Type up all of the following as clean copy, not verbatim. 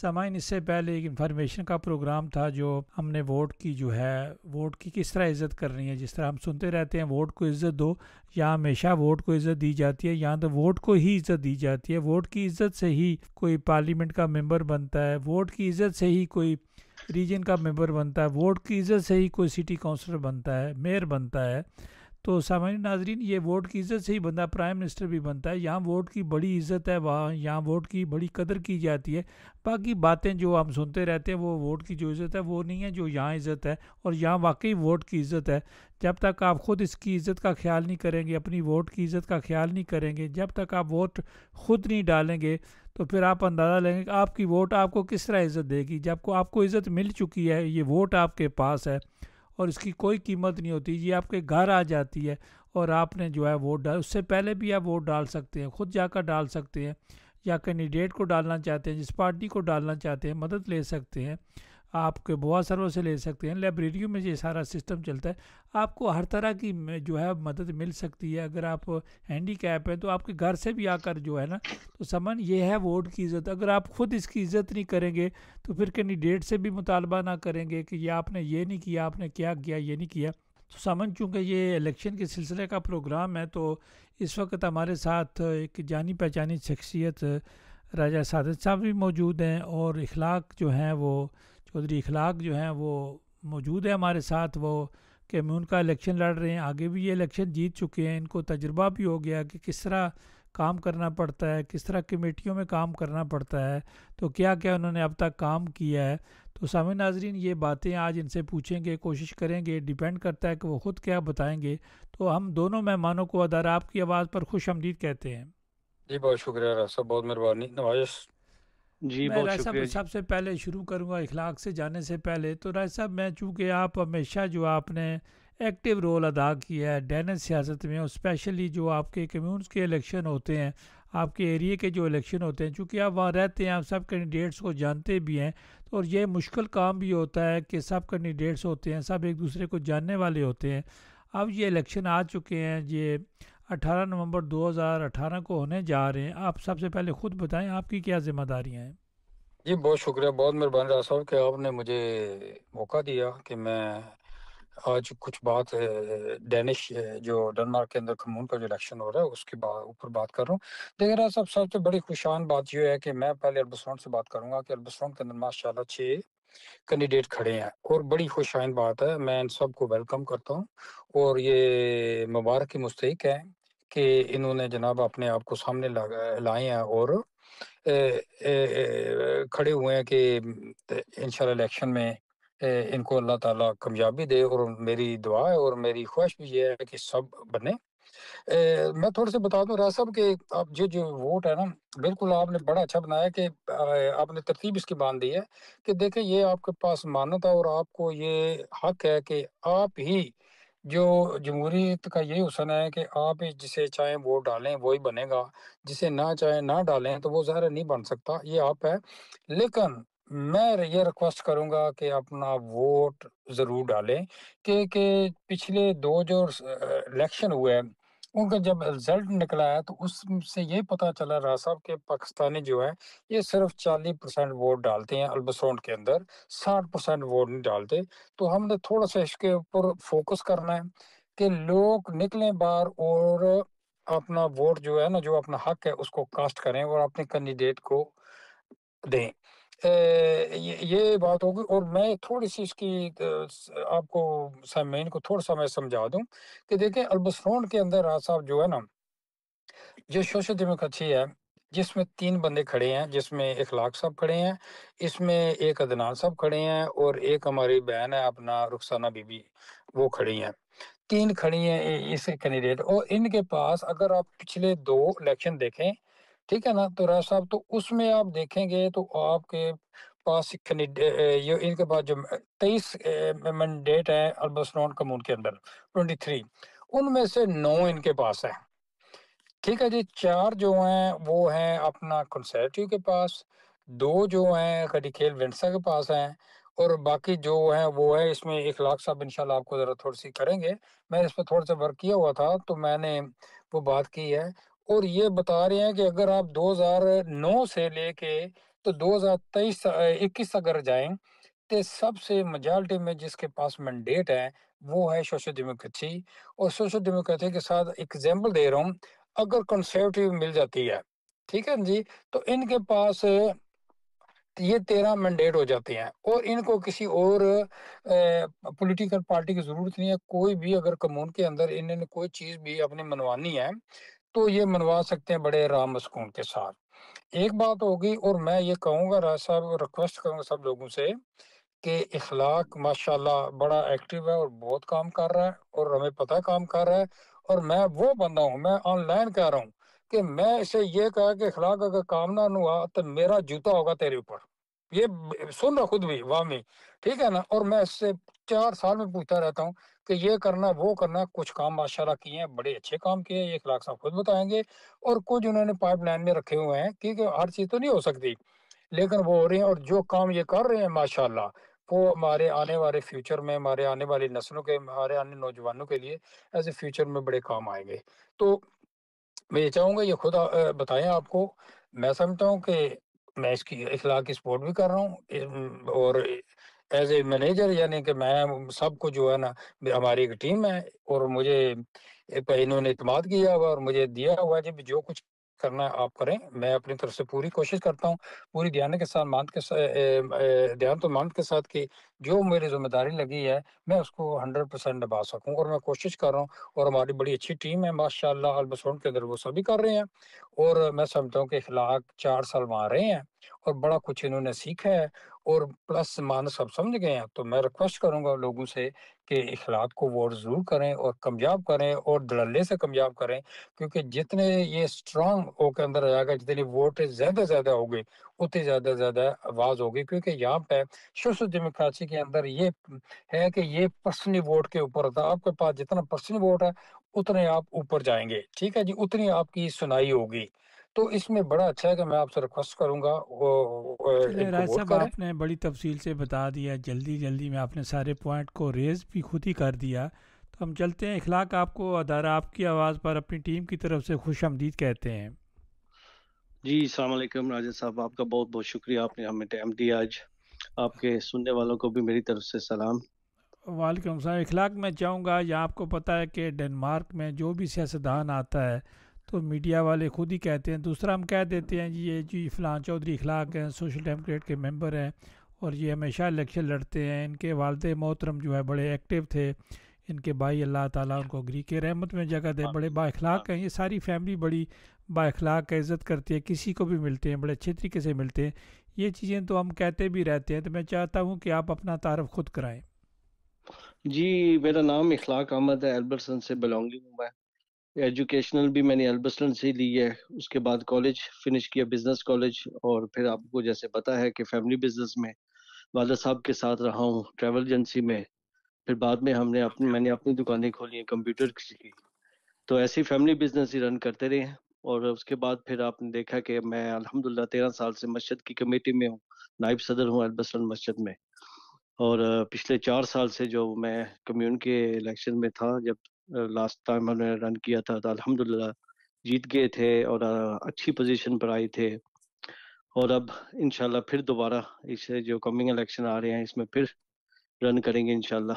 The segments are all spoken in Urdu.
سامعین، اس سے پہلے ایک انفارمیشن کا پروگرام تھا جو ہم نے ووٹ کی جو ہے ووٹ کی کس طرح عزت کرنی ہے. جس طرح ہم سنتے رہتے ہیں ووٹ کو عزت دو، یا ہمیشہ ووٹ کو عزت دی جاتی ہے، یہاں تو ووٹ کو ہی عزت دی جاتی ہے. ووٹ کی عزت سے ہی کوئی پارلیمنٹ کا ممبر بنتا ہے، ووٹ کی عزت سے ہی کوئی ریجن کا ممبر بنتا ہے، ووٹ کی عزت سے ہی کوئی سٹی کونسلر بنتا ہے، میئر بنتا ہے. تو سامعین ناظرین، یہ ووٹ کی عزت سے ہی بندہ پرائم منسٹر بھی بنتا ہے. یہاں ووٹ کی بڑی عزت ہے، وہاں یہاں ووٹ کی بڑی قدر کی جاتی ہے. باقی باتیں جو ہم سنتے رہتے ہیں وہ ووٹ کی جو عزت ہے وہ نہیں ہے جو یہاں عزت ہے. اور یہاں واقعی ووٹ کی عزت ہے. جب تک آپ خود اس کی عزت کا خیال نہیں کریں گے، اپنی ووٹ کی عزت کا خیال نہیں کریں گے، جب تک آپ ووٹ خود نہیں ڈالیں گے، تو پھر آپ اندازہ لیں گے کہ آپ کی ووٹ آپ کو کس طرح عزت دے گی. جب کو آپ کو عزت مل چکی ہے، یہ ووٹ آپ کے پاس ہے اور اس کی کوئی قیمت نہیں ہوتی، یہ آپ کے گھر آ جاتی ہے اور آپ نے جو ہے ووٹ ڈال، اس سے پہلے بھی آپ ووٹ ڈال سکتے ہیں، خود جا کر ڈال سکتے ہیں، یا کینڈیڈیٹ کو ڈالنا چاہتے ہیں، جس پارٹی کو ڈالنا چاہتے ہیں، مدد لے سکتے ہیں، آپ کے بوا سروں سے لے سکتے ہیں. لائبریریوں میں یہ سارا سسٹم چلتا ہے. آپ کو ہر طرح کی جو ہے مدد مل سکتی ہے. اگر آپ ہینڈی کیپ ہیں تو آپ کے گھر سے بھی آ کر جو ہے نا، تو سمن یہ ہے ووٹ کی عزت. اگر آپ خود اس کی عزت نہیں کریں گے تو پھر کینڈیڈیٹ سے بھی مطالبہ نہ کریں گے کہ یہ آپ نے یہ نہیں کیا، آپ نے کیا کیا، یہ نہیں کیا. تو سامن، چونکہ یہ الیکشن کے سلسلے کا پروگرام ہے، تو اس وقت ہمارے ساتھ ایک جانی پہچانی شخصیت راجہ سعادت صاحب بھی موجود ہیں، اور اخلاق جو ہیں وہ چودھری اخلاق جو ہیں وہ موجود ہے ہمارے ساتھ. وہ کمیون کا الیکشن لڑ رہے ہیں، آگے بھی یہ الیکشن جیت چکے ہیں، ان کو تجربہ بھی ہو گیا کہ کس طرح کام کرنا پڑتا ہے، کس طرح کمیٹیوں میں کام کرنا پڑتا ہے، تو کیا کیا انہوں نے اب تک کام کیا ہے. تو سامعین ناظرین، یہ باتیں آج ان سے پوچھیں گے، کوشش کریں گے، ڈیپینڈ کرتا ہے کہ وہ خود کیا بتائیں گے. تو ہم دونوں مہمانوں کو ادار آپ کی آواز پر خوش آمدید کہتے ہیں. جی بہت شکریہ راج صاحب، بہت مہربانی، نوازش. جی میں بہت راج صاحب شکریہ جی. سب سے پہلے شروع کروں گا اخلاق سے جانے سے پہلے. تو راج صاحب، میں چونکہ آپ ہمیشہ جو آپ نے ایکٹیو رول ادا کیا ہے ڈینس سیاست میں، اور اسپیشلی جو آپ کے کمیونز کے الیکشن ہوتے ہیں، آپ کے ایریے کے جو الیکشن ہوتے ہیں، چونکہ آپ وہاں رہتے ہیں، آپ سب کینڈیڈیٹس کو جانتے بھی ہیں، تو اور یہ مشکل کام بھی ہوتا ہے کہ سب کینڈیڈیٹس ہوتے ہیں، سب ایک دوسرے کو جاننے والے ہوتے ہیں. اب یہ الیکشن آ چکے ہیں، یہ 18 نومبر 2018 کو ہونے جا رہے ہیں. آپ سب سے پہلے خود بتائیں آپ کی کیا ذمہ داریاں ہیں. جی بہت شکریہ، بہت مہربانی راج صاحب کہ آپ نے مجھے موقع دیا کہ میں آج کچھ بات ڈینش جو ڈنمارک کے اندر کمون کا جو الیکشن ہو رہا ہے اس کے اوپر بات کر رہا ہوں. دیکھیں راج صاحب، سب سے بڑی خوشان بات یہ ہے کہ میں پہلے البسرونڈ سے بات کروں گا کہ البسرونڈ کے اندر ماشاءاللہ 6 کینڈیڈیٹ کھڑے ہیں، اور بڑی خوشائن بات ہے. میں ان سب کو ویلکم کرتا ہوں، اور یہ مبارک کی مستحق ہے کہ انہوں نے جناب اپنے آپ کو سامنے لائے ہیں اور کھڑے ہوئے ہیں کہ انشاءاللہ الیکشن میں ان کو اللہ تعالیٰ کامیابی دے. اور میری دعا ہے اور میری خواہش بھی یہ ہے کہ سب بنے. میں تھوڑے سے بتا دوں راج صاحب کہ اب جو ووٹ ہے نا، بالکل آپ نے بڑا اچھا بنایا کہ آپ نے ترتیب اس کی باندھ دی ہے کہ دیکھیں یہ آپ کے پاس مانت ہے، اور آپ کو یہ حق ہے کہ آپ ہی جو جمہوریت کا یہ حسن ہے کہ آپ ہی جسے چاہیں ووٹ ڈالیں وہی بنے گا، جسے نہ چاہیں نہ ڈالیں تو وہ ظاہر نہیں بن سکتا، یہ آپ ہے. لیکن میں یہ ریکویسٹ کروں گا کہ اپنا ووٹ ضرور ڈالیں، کہ پچھلے 2 جو الیکشن ہوئے ہیں ان کا جب رزلٹ نکلا ہے تو اس سے یہ پتا چلا راج صاحب کہ پاکستانی جو ہے یہ صرف 40% ووٹ ڈالتے ہیں البسرونڈ کے اندر، 60% ووٹ نہیں ڈالتے. تو ہم نے تھوڑا سا اس کے اوپر فوکس کرنا ہے کہ لوگ نکلیں باہر اور اپنا ووٹ جو ہے نا، جو اپنا حق ہے اس کو کاسٹ کریں اور اپنے کینڈیڈیٹ کو دیں. یہ بات ہوگی. اور میں تھوڑی سی اس کی آپ کو سامعین کو تھوڑا سا میں سمجھا دوں کہ دیکھیں البسرونڈ کے اندر راج صاحب جو ہے نا، جو سوشل ڈیموکریسی ہے جس میں 3 بندے کھڑے ہیں، جس میں اخلاق صاحب کھڑے ہیں، اس میں ایک عدنان صاحب کھڑے ہیں، اور ایک ہماری بہن ہے اپنا رخسانہ بی بی، وہ کھڑی ہیں. 3 کھڑی ہیں اس کینڈیڈیٹ. اور ان کے پاس اگر آپ پچھلے 2 الیکشن دیکھیں، ٹھیک ہے نا، تو راج صاحب تو اس میں آپ دیکھیں گے تو آپ کے پاس یہ ان کے پاس جو 23 مینڈیٹ ہیں البسرونڈ کمون کے اندر 23، ان میں سے 9 ان کے پاس ہیں. ٹھیک ہے جی. 4 جو ہیں وہ ہیں اپنا کنسرٹیو کے پاس، 2 جو ہیں کھیل ونسا کے پاس ہیں، اور باقی جو ہیں وہ ہے اس میں اخلاق صاحب انشاءاللہ آپ کو ذرا تھوڑی سی کریں گے. میں اس پہ تھوڑا سا ورک کیا ہوا تھا تو میں نے وہ بات کی ہے. اور یہ بتا رہے ہیں کہ اگر آپ 2009 سے لے کے تو 2023-21 اگر جائیں تو سب سے میجارٹی میں جس کے پاس مینڈیٹ ہے وہ ہے سوشل ڈیموکریسی. اور سوشل ڈیموکریسی کے ساتھ ایگزامپل دے رہا ہوں، اگر کنسرویٹو مل جاتی ہے، ٹھیک ہے جی، تو ان کے پاس یہ 13 مینڈیٹ ہو جاتے ہیں، اور ان کو کسی اور پولیٹیکل پارٹی کی ضرورت نہیں ہے. کوئی بھی اگر کمون کے اندر انہوں نے کوئی چیز بھی اپنی منوانی ہے تو یہ منوا سکتے ہیں بڑے آرام سکون کے ساتھ. ایک بات ہوگی، اور میں یہ کہوں گا راج صاحب، ریکویسٹ کروں گا سب لوگوں سے کہ اخلاق ماشاءاللہ بڑا ایکٹیو ہے اور بہت کام کر رہا ہے، اور ہمیں پتہ ہے کام کر رہا ہے. اور میں وہ بندہ ہوں، میں آن لائن کہہ رہا ہوں کہ میں اسے یہ کہا کہ اخلاق اگر کام نہ ہوا تو میرا جوتا ہوگا تیرے اوپر. یہ سن رہا خود بھی وامی، ٹھیک ہے نا. اور میں اس سے 4 سال میں پوچھتا رہتا ہوں کہ یہ کرنا وہ کرنا. کچھ کام ماشاءاللہ کیے ہیں، بڑے اچھے کام کیے ہیں، یہ اخلاق صاحب خود بتائیں گے. اور کچھ انہوں نے پائپ لائن میں رکھے ہوئے ہیں، کیونکہ ہر چیز تو نہیں ہو سکتی، لیکن وہ ہو رہی ہیں. اور جو کام یہ کر رہے ہیں ماشاءاللہ، وہ ہمارے آنے والے فیوچر میں، ہمارے آنے والی نسلوں کے، ہمارے آنے نوجوانوں کے لیے ایز اے فیوچر میں بڑے کام آئیں گے. تو میں یہ چاہوں گا یہ خود بتائیں آپ کو. میں سمجھتا ہوں کہ میں اس کی اخلاق کی سپورٹ بھی کر رہا ہوں، اور ایز اے مینیجر یعنی کہ میں سب کو جو ہے نا، ہماری ایک ٹیم ہے اور مجھے انہوں نے اعتماد کیا ہوا اور مجھے دیا ہوا ہے جب جو کچھ کرنا ہے آپ کریں. میں اپنی طرف سے پوری کوشش کرتا ہوں، پوری دیانت کے ساتھ دیانت و مانت کے ساتھ، کہ جو میری ذمہ داری لگی ہے میں اس کو 100% نبھا سکوں. اور میں کوشش کر رہا ہوں، اور ہماری بڑی اچھی ٹیم ہے ماشاءاللہ البسونڈ کے اندر، وہ سبھی کر رہے ہیں. اور میں سمجھتا ہوں کہ اخلاق 4 سال وہاں رہے ہیں اور بڑا کچھ انہوں نے سیکھا ہے، اور پلس مانس سب سمجھ گئے ہیں. تو میں ریکویسٹ کروں گا لوگوں سے کہ اخلاق کو ووٹ ضرور کریں اور کامیاب کریں، اور دھڑلے سے کامیاب کریں. کیونکہ جتنے یہ اسٹرانگ ہو کے اندر آئے گا، جتنی ووٹ زیادہ ہوگی، اتنی زیادہ آواز ہوگی. کیونکہ یہاں پہ سوشل ڈیموکریسی کے اندر یہ ہے کہ یہ پرسنلی ووٹ کے اوپر ہوتا ہے. آپ کے پاس جتنا پرسنلی ووٹ ہے اتنے آپ اوپر جائیں گے، ٹھیک ہے جی، اتنی آپ کی سنائی ہوگی. تو اس میں بڑا اچھا ہے کہ میں آپ سے ریکویسٹ کروں گا چلیں ان کو راج ووٹ صاحب، کریں. آپ نے بڑی تفصیل سے بتا دیا، جلدی میں آپ نے سارے پوائنٹ کو ریز بھی خود ہی کر دیا. تو ہم چلتے ہیں. اخلاق آپ کو ادارہ آپ کی آواز پر اپنی ٹیم کی طرف سے خوش آمدید کہتے ہیں. جی السلام علیکم راجد صاحب، آپ کا بہت بہت شکریہ، آپ نے ہمیں ٹائم دیا آج. آپ کے سننے والوں کو بھی میری طرف سے سلام. وعلیکم السلام. اخلاق میں چاہوں گا، یا آپ کو پتہ ہے کہ ڈنمارک میں جو بھی سیاستدان آتا ہے تو میڈیا والے خود ہی کہتے ہیں، دوسرا ہم کہہ دیتے ہیں جی یہ جی فلاں چودھری اخلاق ہیں، سوشل ڈیموکریٹ کے ممبر ہیں، اور یہ ہمیشہ الیکشن لڑتے ہیں. ان کے والد محترم جو ہے بڑے ایکٹیو تھے، ان کے بھائی اللہ تعالیٰ ان کو گری کے رحمت میں جگہ دے، بڑے با اخلاق ہیں. یہ ساری فیملی بڑی با اخلاق ہے، عزت کرتی ہے، کسی کو بھی ملتے ہیں بڑے اچھے طریقے سے ملتے ہیں. یہ چیزیں تو ہم کہتے بھی رہتے ہیں. تو میں چاہتا ہوں کہ آپ اپنا تعارف خود کرائیں. جی میرا نام اخلاق احمد ہے، ایلبرٹسن سے بلونگنگ ہوں میں. ایجوکیشنل بھی میں نے ایلبرٹسن سے لی ہے، اس کے بعد کالج فنش کیا، بزنس کالج. اور پھر آپ کو جیسے پتا ہے کہ فیملی بزنس میں والد صاحب کے ساتھ رہا ہوں، ٹریول ایجنسی میں. پھر بعد میں میں نے اپنی دکانیں کھولی ہیں کمپیوٹر کی. تو ایسی فیملی بزنس ہی رن کرتے رہے ہیں. اور اس کے بعد پھر آپ نے دیکھا کہ میں الحمدللہ 13 سال سے مسجد کی کمیٹی میں ہوں، نائب صدر ہوں ایلبرٹسن مسجد میں. اور پچھلے 4 سال سے جو میں کمیون کے الیکشن میں تھا، جب لاسٹ ٹائم ہم نے رن کیا تھا، تو الحمدللہ جیت گئے تھے اور اچھی پوزیشن پر آئے تھے. اور اب انشاءاللہ پھر دوبارہ اس جو کمنگ الیکشن آ رہے ہیں اس میں پھر رن کریں گے انشاءاللہ.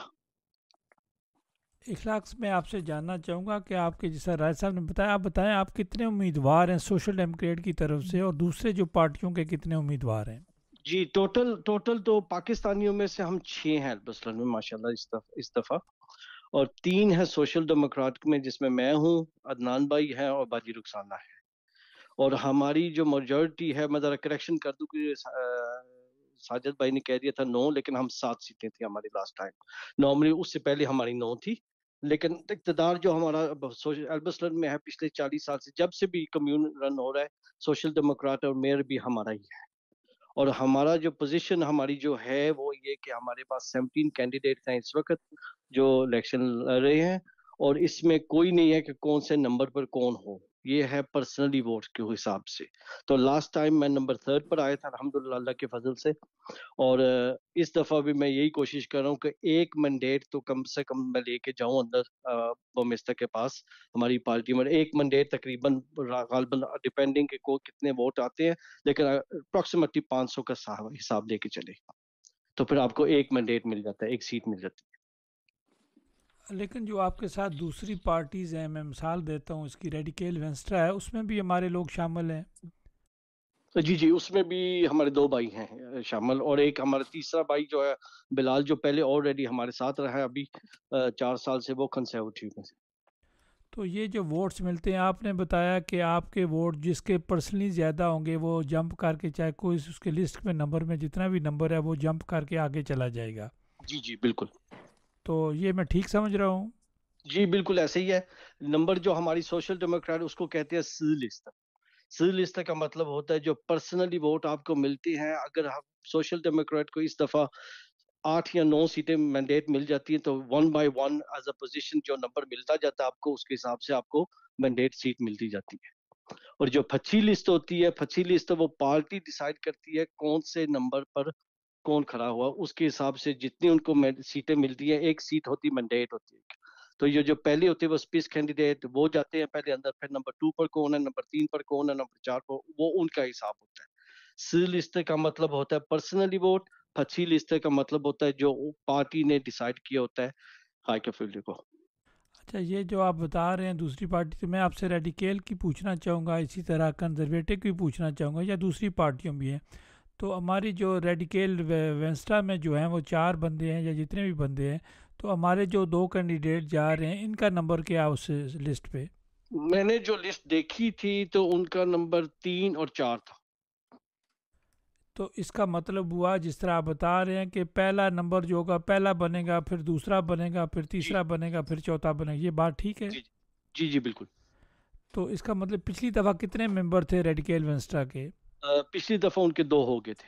اخلاق میں آپ سے جاننا چاہوں گا کہ آپ کے جیسا راج صاحب نے بتایا، آپ بتائیں آپ کتنے امیدوار ہیں سوشل ڈیموکریٹ کی طرف سے، اور دوسرے جو پارٹیوں کے کتنے امیدوار ہیں؟ جی ٹوٹل تو پاکستانیوں میں سے ہم 6 ہیں البسلن میں ماشاءاللہ اس دفعہ. اور 3 ہیں سوشل ڈیموکریٹ میں، جس میں ہوں، عدنان بھائی ہے اور باجی رخسانہ ہے. اور ہماری جو میجورٹی ہے، میں ذرا کریکشن کر دوں کہ ساجد بھائی نے کہہ دیا تھا 9، لیکن ہم 7 سیٹیں تھیں ہماری لاسٹ ٹائم. نارملی اس سے پہلے ہماری 9 تھی، لیکن اقتدار جو ہمارا ایلبسلن میں ہے پچھلے 40 سال سے، جب سے بھی کمیون رن ہو رہا ہے، سوشل ڈیموکریٹ اور میئر بھی ہمارا ہی ہے. اور ہمارا جو پوزیشن ہماری جو ہے وہ یہ کہ ہمارے پاس 17 کینڈیڈیٹ ہیں اس وقت جو الیکشن لڑ رہے ہیں. اور اس میں کوئی نہیں ہے کہ کون سے نمبر پر کون ہو، یہ ہے پرسنلی ووٹ کے حساب سے. تو لاسٹ ٹائم میں نمبر 3 پر آیا تھا الحمدللہ اللہ کے فضل سے, اور اس دفعہ بھی میں یہی کوشش کر رہا ہوں کہ ایک مینڈیٹ تو کم سے کم میں لے کے جاؤں اندر وہ مسٹر کے پاس ہماری پارٹی میں. ایک مینڈیٹ تقریباً غالباً ڈپینڈنگ کہ کو کتنے ووٹ آتے ہیں, لیکن اپروکسیمیٹلی 500 کا حساب لے کے چلے, تو پھر آپ کو ایک مینڈیٹ مل جاتا ہے, ایک سیٹ مل جاتی ہے. لیکن جو آپ کے ساتھ دوسری پارٹیز ہیں, میں مثال دیتا ہوں اس کی, ریڈیکل وینسٹرا ہے, اس میں بھی ہمارے لوگ شامل ہیں. جی جی, اس میں بھی ہمارے 2 بھائی ہیں شامل, اور ایک ہمارا تیسرا بھائی جو ہے بلال, جو پہلے آلریڈی ہمارے ساتھ رہا ہے ابھی 4 سال سے, وہ کنسرویٹو میں سے. تو یہ جو ووٹس ملتے ہیں, آپ نے بتایا کہ آپ کے ووٹ جس کے پرسنلی زیادہ ہوں گے وہ جمپ کر کے, چاہے کوئی اس کے لسٹ میں نمبر میں جتنا بھی نمبر ہے وہ جمپ کر کے آگے چلا جائے گا. جی جی بالکل. تو یہ میں ٹھیک سمجھ رہا ہوں؟ جی بالکل ایسے ہی ہے. نمبر جو ہماری سوشل ڈیموکریٹ اس کو کہتے ہیں سی لسٹ. سی لسٹ کا مطلب ہوتا ہے جو پرسنلی ووٹ آپ کو ملتے ہیں. اگر ہم سوشل ڈیموکریٹ کو اس دفعہ 8 یا 9 سیٹیں مینڈیٹ مل جاتی ہیں, تو 1 بائی 1 ایز اے پوزیشن جو نمبر ملتا جاتا ہے آپ کو, اس کے حساب سے آپ کو مینڈیٹ سیٹ ملتی جاتی ہے. اور جو پھچی لسٹ ہوتی ہے, پھچی لسٹ وہ پارٹی ڈیسائیڈ کرتی ہے کون سے نمبر پر کون کھڑا ہوا, اس کے حساب سے جتنی ان کو سیٹیں ملتی ہیں, ایک سیٹ ہوتی مینڈیٹ ہوتی ہے. تو یہ جو پہلے ہوتے ہیں وہ اسپیس کینڈیڈیٹ, وہ جاتے ہیں پہلے اندر, پھر نمبر 2 پر کون ہے, نمبر 3 پر کون ہے, نمبر 4 پر, وہ ان کا حساب ہوتا ہے. سی لسٹ کا مطلب ہوتا ہے پرسنلی ووٹ, پھچی لسٹ کا مطلب ہوتا ہے جو پارٹی نے ڈیسائیڈ کیا ہوتا ہے ہائی کفیلڈ کو. اچھا, یہ جو آپ بتا رہے ہیں دوسری پارٹی, تو میں آپ سے ریڈیکل کی پوچھنا چاہوں گا, اسی طرح کنزرویٹو کی پوچھنا چاہوں گا, یا دوسری پارٹیوں بھی ہیں. تو ہماری جو ریڈیکل وینسٹرا میں جو ہیں وہ 4 بندے ہیں یا جتنے بھی بندے ہیں, تو ہمارے جو 2 کینڈیڈیٹ جا رہے ہیں ان کا نمبر کیا اس لسٹ پہ؟ میں نے جو لسٹ دیکھی تھی تو ان کا نمبر 3 اور 4 تھا. تو اس کا مطلب ہوا جس طرح آپ بتا رہے ہیں کہ پہلا نمبر جو ہوگا پہلا بنے گا, پھر دوسرا بنے گا, پھر تیسرا بنے گا, پھر چوتھا بنے گا, یہ بات ٹھیک ہے؟ جی جی بالکل. تو اس کا مطلب پچھلی دفعہ کتنے ممبر تھے ریڈیکل وینسٹرا کے؟ پچھلی دفعہ ان کے 2 ہو گئے تھے.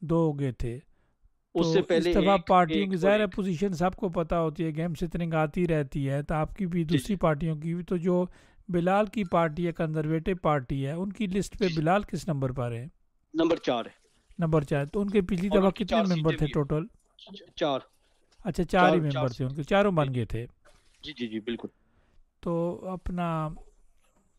2 ہو گئے تھے. اس تو سے اس پہلے دفعہ پارٹیوں کی ایک ظاہر پوزیشن سب کو پتہ ہوتی ہے, گیم سٹرنگ آتی رہتی ہے, تو آپ کی بھی دوسری پارٹیوں کی بھی. تو جو بلال کی پارٹی ہے, کنزرویٹو پارٹی ہے, ان کی لسٹ پہ بلال کس نمبر پر ہے؟ نمبر 4 ہے. نمبر 4. تو ان کے پچھلی دفعہ کتنے ممبر تھے ٹوٹل؟ 4. اچھا, 4 ہی ممبر تھے ان کے, چاروں بن گئے تھے. جی جی جی بالکل. تو اپنا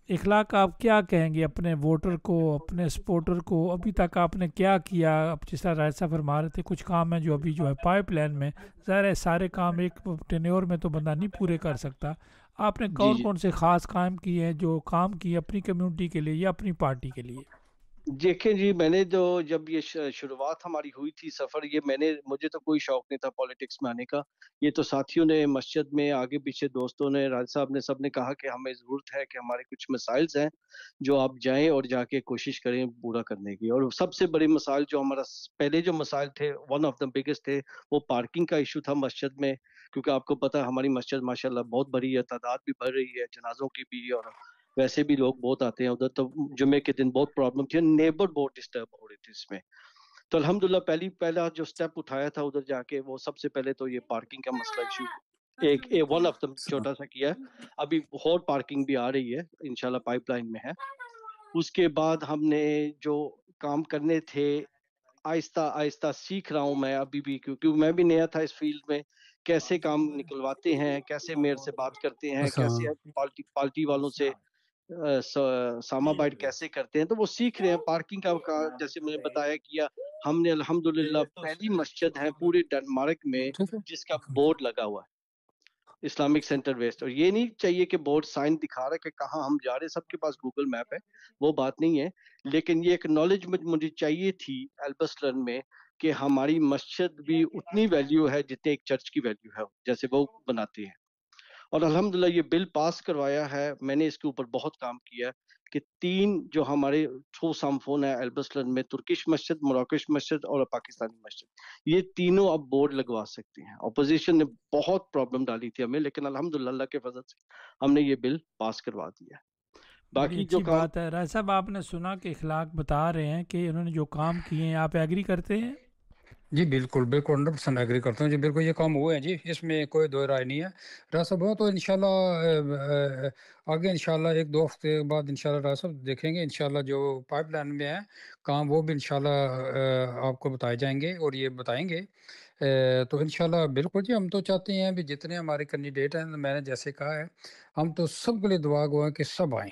اخلاق آپ کیا کہیں گے اپنے ووٹر کو, اپنے سپورٹر کو؟ ابھی تک آپ نے کیا کیا؟ اب جس طرح راج صاحب فرما رہے تھے کچھ کام ہیں جو ابھی جو ہے پائپ لائن میں, ظاہر ہے سارے کام ایک ٹینیور میں تو بندہ نہیں پورے کر سکتا. آپ نے کون سے خاص کام کیے ہیں جو کام کیے اپنی کمیونٹی کے لیے یا اپنی پارٹی کے لیے؟ دیکھیں جی, میں نے جب یہ شروعات ہماری ہوئی تھی سفر, مجھے تو کوئی شوق نہیں تھا پولیٹکس میں آنے کا. یہ تو ساتھیوں نے مسجد میں آگے پیچھے دوستوں نے, راج صاحب نے, سب نے کہا کہ ہمیں ضرورت ہے کہ ہمارے کچھ مسائل ہیں جو آپ جائیں اور جا کے کوشش کریں پورا کرنے کی. اور سب سے بڑے مسائل جو ہمارا پہلے جو مسائل تھے, ون آف دا بگیسٹ تھے, وہ پارکنگ کا ایشو تھا مسجد میں. کیونکہ آپ کو پتا ہے ہماری مسجد ماشاءاللہ بہت بڑی ہے, تعداد بھی بڑھ رہی ہے, جنازوں کی بھی, اور ویسے بھی لوگ بہت آتے ہیں ادھر. تو جمعے کے دن بہت پرابلم تھی, نیبر بہت ڈسٹرب ہو رہے تھے اس میں. تو الحمدللہ پہلا جو سٹیپ اٹھایا تھا ادھر جا کے, وہ سب سے پہلے تو یہ پارکنگ کا مسئلہ ایشو ایک ون آف دا چھوٹا سا کیا. ابھی اور پارکنگ بھی آ رہی ہے انشاءاللہ, پائپ لائن میں ہے. اس کے بعد ہم نے جو کام کرنے تھے آہستہ آہستہ سیکھ رہا ہوں میں ابھی بھی, کیونکہ میں بھی نیا تھا اس فیلڈ میں, کیسے کام نکلواتے ہیں, کیسے میئر سے بات کرتے ہیں, کیسے پارٹی والوں سے ساما بائٹ کیسے کرتے ہیں. تو وہ سیکھ رہے ہیں. پارکنگ کا جیسے میں نے بتایا کیا, ہم نے الحمدللہ پہلی مسجد ہے پورے ڈنمارک میں جس کا بورڈ لگا ہوا ہے, اسلامک سینٹر ویسٹ. اور یہ نہیں چاہیے کہ بورڈ سائن دکھا رہا ہے کہ کہاں ہم جا رہے ہیں, سب کے پاس گوگل میپ ہے, وہ بات نہیں ہے. لیکن یہ اکنالجمنٹ مجھے چاہیے تھی ایلبسٹن میں کہ ہماری مسجد بھی اتنی ویلیو ہے جتنے ایک چرچ کی ویلیو ہے, جیسے وہ بناتے ہیں. اور الحمدللہ یہ بل پاس کروایا ہے. میں نے اس کے اوپر بہت کام کیا کہ 3 جو ہمارے تھرو سامفون ہے ایلبسٹن میں, ترکش مسجد, مراکش مسجد اور پاکستانی مسجد, یہ تینوں اب بورڈ لگوا سکتے ہیں. اپوزیشن نے بہت پرابلم ڈالی تھی ہمیں, لیکن الحمدللہ اللہ کے فضل سے ہم نے یہ بل پاس کروا دیا. بڑی اچھی بات ہے. راج صاحب, آپ نے سنا کہ اخلاق بتا رہے ہیں کہ انہوں نے جو کام کیے ہیں, آپ ایگری کرتے ہیں؟ جی بالکل بالکل 100% ایگری کرتا ہوں جی، بالکل یہ کام ہوئے ہیں جی، اس میں کوئی دو رائے نہیں ہے۔ راہ صاحب ہو تو انشاءاللہ آگے انشاءاللہ 1-2 ہفتے بعد انشاءاللہ راہ صاحب دیکھیں گے انشاءاللہ جو پائپ لائن میں ہے کام، وہ بھی انشاءاللہ آپ کو بتائے جائیں گے اور یہ بتائیں گے۔ تو انشاءاللہ بالکل جی، ہم تو چاہتے ہیں بھی جتنے ہمارے کینڈیڈیٹ ہیں، میں نے جیسے کہا ہے، ہم تو سب کے لیے دعا گو ہیں کہ سب آئیں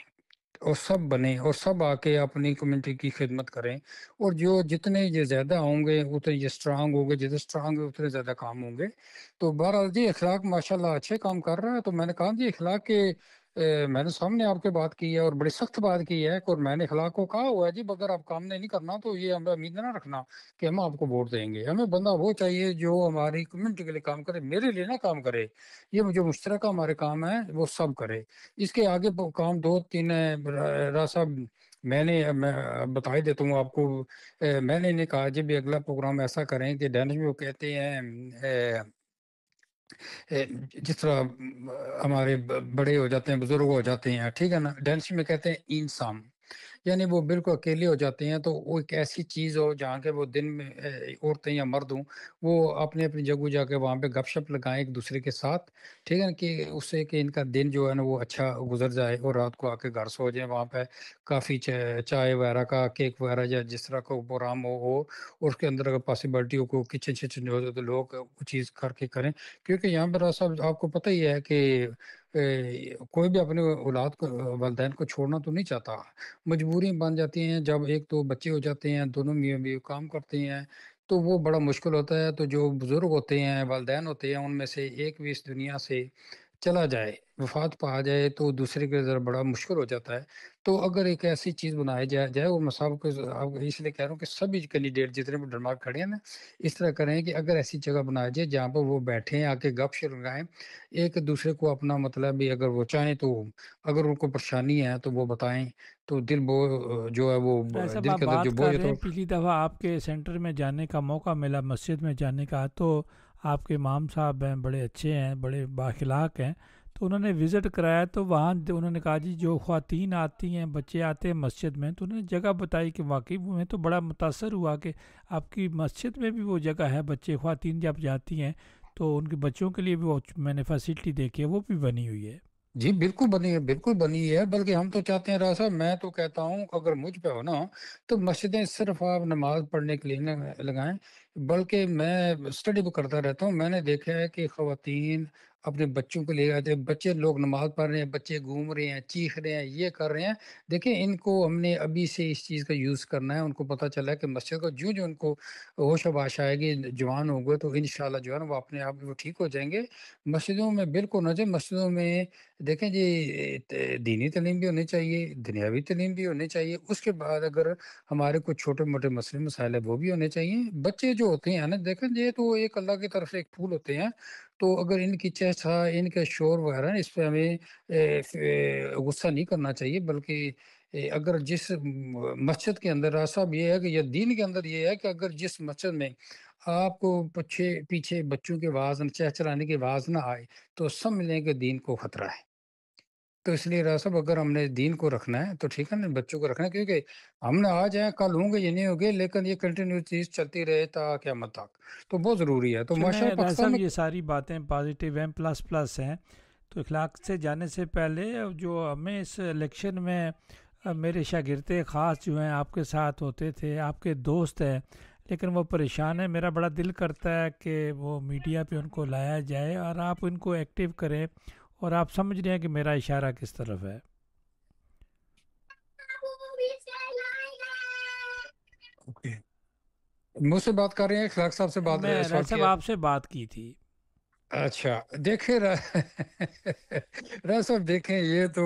اور سب بنیں اور سب آ کے اپنی کمیونٹی کی خدمت کریں، اور جو جتنے یہ زیادہ ہوں گے اتنے یہ اسٹرانگ ہوں گے، جتنے اسٹرانگ ہیں اتنے زیادہ کام ہوں گے۔ تو بہرحال جی اخلاق ماشاءاللہ اچھے کام کر رہا ہے، تو میں نے کہا جی اخلاق کے میں نے سامنے آپ کے بات کی ہے اور بڑی سخت بات کی ہے، اور میں نے اخلاق کو کہا ہوا ہے جی اگر آپ کام نہیں کرنا تو یہ ہمیں امید نہ رکھنا کہ ہم آپ کو ووٹ دیں گے۔ ہمیں بندہ وہ چاہیے جو ہماری کمیونٹی کے لیے کام کرے، میرے لیے نہ کام کرے، یہ جو مشترکہ ہمارے کام ہیں وہ سب کرے۔ اس کے آگے کام 2-3 ہے راہ صاحب، میں بتا ہی دیتا ہوں آپ کو۔ میں نے انہیں کہا جی بھی اگلا پروگرام ایسا کریں کہ ڈینش میں وہ کہتے ہیں اے، جس طرح ہمارے بڑے ہو جاتے ہیں، بزرگ ہو جاتے ہیں، ٹھیک ہے نا، ڈینس میں کہتے ہیں انسام، یعنی وہ بالکل اکیلے ہو جاتے ہیں، تو وہ ایک ایسی چیز ہو جہاں کے وہ دن میں عورتیں یا مرد ہوں، وہ اپنے اپنی جگہ جا کے وہاں پہ گپ شپ لگائیں ایک دوسرے کے ساتھ، ٹھیک ہے نا، کہ اس سے کہ ان کا دن جو ہے نا وہ اچھا گزر جائے، اور رات کو آ کے گھر سو جائیں، وہاں پہ کافی چائے وغیرہ کا، کیک وغیرہ یا جس طرح کا پروگرام ہو، اور اس کے اندر اگر پاسبلٹی ہو کو کچن شچن جو ہے تو لوگ وہ چیز کر کے کریں، کیونکہ یہاں پر صاحب آپ کو پتہ ہی ہے کہ کوئی بھی اپنے اولاد کو، والدین کو چھوڑنا تو نہیں چاہتا، مجبوری بن جاتی ہیں جب ایک تو بچے ہو جاتے ہیں، دونوں میاں بیوی کام کرتے ہیں، تو وہ بڑا مشکل ہوتا ہے۔ تو جو بزرگ ہوتے ہیں، والدین ہوتے ہیں، ان میں سے ایک بھی اس دنیا سے چلا جائے، وفات پا جائے، تو دوسرے کے ذرا بڑا مشکل ہو جاتا ہے۔ تو اگر ایک ایسی چیز بنائی جائے اور مساوات کو، اس لیے کہہ رہا ہوں کہ سبھی کینڈیڈیٹ جتنے بھی ڈنمارک کھڑے ہیں نا، اس طرح کریں کہ اگر ایسی جگہ بنائی جائے جہاں پر وہ بیٹھیں، آ کے گپ شپ لگائیں، ایک دوسرے کو اپنا مطلب بھی اگر وہ چاہیں تو، اگر ان کو پریشانی ہے تو وہ بتائیں، تو دل جو ہے وہ راہ صاحب دل آپ کے اندر جو بات بوجھ کر ہے رہے تو ہیں، پچھلی دفعہ آپ کے سینٹر میں جانے کا موقع ملا، مسجد میں جانے کا، تو آپ کے امام صاحب ہیں، بڑے اچھے ہیں، بڑے بااخلاق ہیں، تو انہوں نے وزٹ کرایا، تو وہاں انہوں نے کہا جی جو خواتین آتی ہیں، بچے آتے ہیں مسجد میں، تو انہوں نے جگہ بتائی کہ واقعی میں تو بڑا متاثر ہوا کہ آپ کی مسجد میں بھی وہ جگہ ہے، بچے خواتین جب جاتی ہیں تو ان کے بچوں کے لیے بھی وہ میں نے فیسلٹی دیکھی ہے، وہ بھی بنی ہوئی ہے۔ جی بالکل بنی ہے، بالکل بنی ہے، بلکہ ہم تو چاہتے ہیں راہ صاحب، میں تو کہتا ہوں اگر مجھ پہ ہو نا تو مسجدیں صرف آپ نماز پڑھنے کے لیے نہ لگائیں، بلکہ میں اسٹڈی بھی کرتا رہتا ہوں، میں نے دیکھا ہے کہ خواتین اپنے بچوں کو لے آتے ہیں، بچے لوگ نماز پڑھ رہے ہیں، بچے گھوم رہے ہیں، چیخ رہے ہیں، یہ کر رہے ہیں، دیکھیں ان کو ہم نے ابھی سے اس چیز کا یوز کرنا ہے، ان کو پتہ چلا ہے کہ مسجد کو جو ان کو ہوش و باش آئے گی، جوان ہو گئے تو انشاءاللہ جو ہے نا وہ اپنے آپ وہ ٹھیک ہو جائیں گے۔ مسجدوں میں بالکل نہ جائیں، مسجدوں میں دیکھیں جی دینی تعلیم بھی ہونی چاہیے، دنیاوی تعلیم بھی ہونی چاہیے، اس کے بعد اگر ہمارے کچھ چھوٹے موٹے مسئلے مسائل ہیں وہ بھی ہونے چاہیے۔ بچے جو ہوتے ہیں نا، دیکھیں یہ تو ایک اللہ کی طرف سے ایک پھول ہوتے ہیں، تو اگر ان کی چہچہا، ان کے شور وغیرہ اس پہ ہمیں غصہ نہیں کرنا چاہیے، بلکہ اگر جس مسجد کے اندر صاحب یہ ہے کہ یا دین کے اندر یہ ہے کہ اگر جس مسجد میں آپ کو پیچھے پیچھے بچوں کی آواز، چہچہانے کی آواز نہ آئے، تو سمجھ لیں کہ دین کو خطرہ ہے۔ تو اس لیے راہ صاحب اگر ہم نے دین کو رکھنا ہے تو ٹھیک ہے نا، بچوں کو رکھنا ہے، کیونکہ ہم نے آج ہیں کل ہوں گے، یہ نہیں ہوگے، لیکن یہ کنٹینیو چیز چلتی رہے تا قیامت تک، تو بہت ضروری ہے۔ تو ماشاء چلیں اللہ راہ پاکستان صاحب، میں یہ ساری باتیں پازیٹیو ہیں، پلس پلس ہیں، تو اخلاق سے جانے سے پہلے جو ہمیں اس الیکشن میں میرے شاگرد خاص جو ہیں آپ کے ساتھ ہوتے تھے، آپ کے دوست ہیں، لیکن وہ پریشان ہے، میرا بڑا دل کرتا ہے کہ وہ میڈیا پہ ان کو لایا جائے اور آپ ان کو ایکٹیو کریں، اور آپ سمجھ رہے ہیں کہ میرا اشارہ کس طرف ہے۔ اوکے، مجھ سے بات کر رہے ہیں، اخلاق صاحب سے بات میں راہ سوال صاحب کیا؟ آپ سے بات کی تھی۔ اچھا دیکھیں راہ صاحب دیکھیں، یہ تو